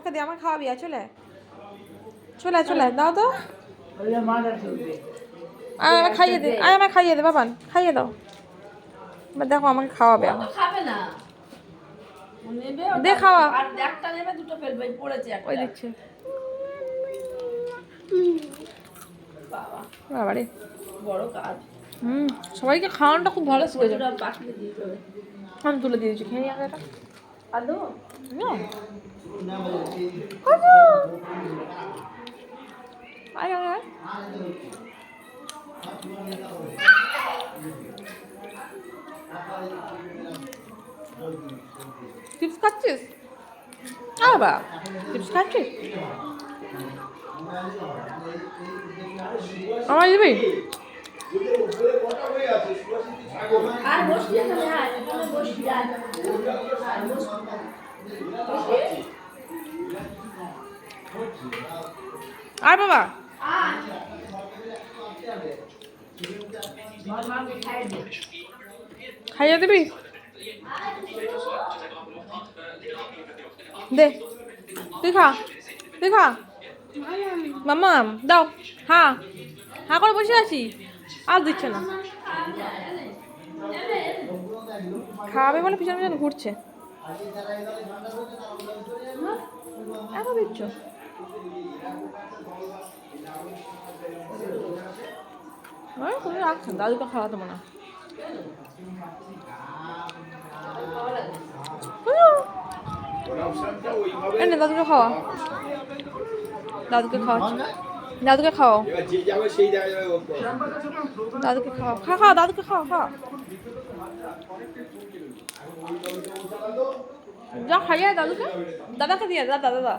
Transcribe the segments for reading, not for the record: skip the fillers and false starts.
ওকে দে, আমার খাওয়াবি, চলে চলে চলে দাও তো, আমার খাইয়ে দে, আমার খাইয়ে দে বাবান, খাইয়ে দাও। দেখো আমাকে খাওয়াবে, দে খাওয়া, ওই দিচ্ছে বাবারে বড় কাজ। সবাইকে খাওয়ানোটা খুব ভালো শিখেছে। আমি তুলে দিয়েছি, খেয়ে নিয়ে এটা আদো চিপস খাচ্ছিস? বাবা চিপস খাচ্ছিস? আমার দিবি? আর বসবি এখানে, আর এখানে বসবি, আর আর বাবা খাইয়ে দিবি? দে তুই খা, তুই খা মাম্মা, দাও। হ্যাঁ হ্যাঁ করে বসে আছি, আর দিচ্ছে না। খাবে বলে পিছনে পিছনে ঘুরছে, এখন দিচ্ছ? তুমি রাখছো, দাদুকে খাওয়াতো মনে হয়। এনে দাদুকে খাওয়া, দাদুকে খাওয়া, দাদুকে খাও, দাদুকে খাও, খা খা দাদুকে খাও, খা যা খাইয়ে দাদুকে, দাদাকে দিয়ে দাদা দাদা।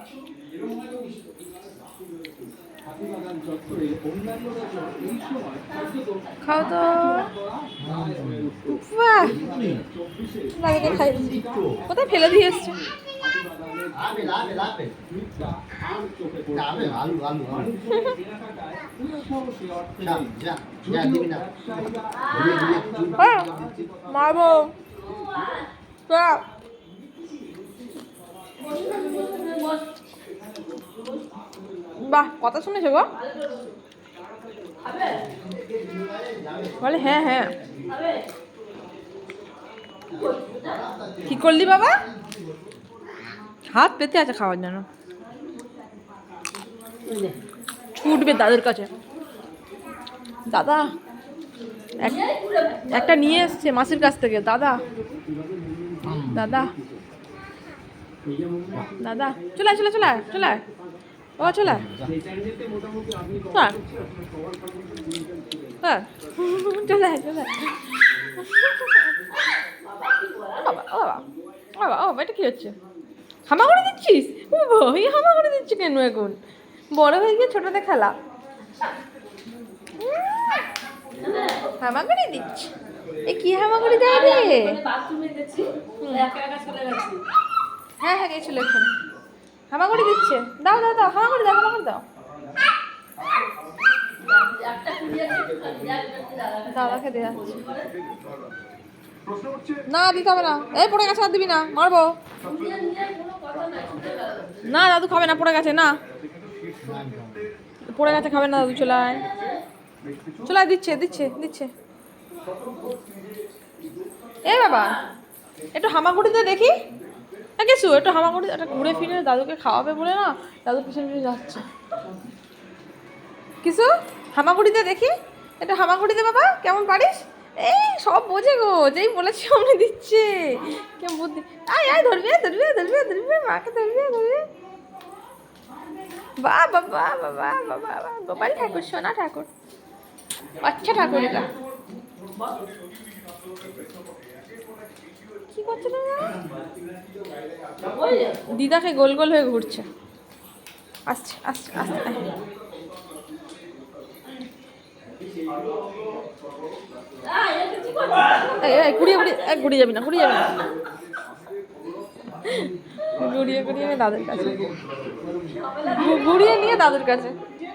খাও তো, দাদুকে খাই, কোথায় ফেলে দিয়ে এসছে? মারবো বাহ, কথা শুনেছো গো? বলে হ্যাঁ হ্যাঁ। কি করলি বাবা? হাত পেতে আছে খাওয়ার জন্য, ছুটবে দাদুর কাছে। দাদা একটা নিয়ে এসছে মাসির কাছ থেকে, দাদা দাদা দাদা, চলে চলে চলে চলে ও চলে, হ্যাঁ চলে চলে। বাবা ও বাবা, বাবা ও এটা কি হচ্ছে? হামা করে দিচ্ছিস? ওই হামা করে দিচ্ছি কেন এখন? বড় হয়ে গিয়ে ছোটতে খেলা, হামা করে দিচ্ছি। এ কি হামা করে দেয় রে? হ্যাঁ হ্যাঁ গেছিল এখানে, হামা করে দিচ্ছে। দাও দাও দাও, হামা করে দাও, হামা করে দাও। দাদাকে দেওয়া হচ্ছে না, দিতে হবে না। এই পড়ে গেছে, আর দিবি না, মারবো না। দাদু খাবে না, পড়ে গেছে না, পড়ে গেছে, খাবে না দাদু। চলায় চলায়, দিচ্ছে দিচ্ছে দিচ্ছে। এ বাবা একটু হামাগুড়িতে দেখি, কিছু একটু হামাগুড়ি, একটা ঘুরে ফিরে দাদুকে খাওয়াবে বলে না, দাদু পিছনে পিছনে যাচ্ছে। কিছু হামাগুড়িতে দেখি, একটু হামাগুড়িতে বাবা, কেমন পারিস? এই সব বোঝে গো, যেই বলেছি অমনি দিচ্ছে, কেমন বুদ্ধি। আয় আয়, ধরবে ধরবে ধরবে ধরবে, মাকে ধরবে ধরবে। বাহ বাবা বাবা বাবা, গোপাল ঠাকুর, সোনা ঠাকুর, আচ্ছা ঠাকুর। এটা কি করছে দিদাকে গোল গোল হয়ে ঘুরছে, আসছে আসছে আসছে। ঘুরিয়ে ঘুরিয়ে, ঘুরিয়ে যাবি না, ঘুরিয়ে যাবি না, ঘুরিয়ে ঘুরিয়ে দাদুর কাছে, ঘুরিয়ে নিয়ে দাদুর কাছে।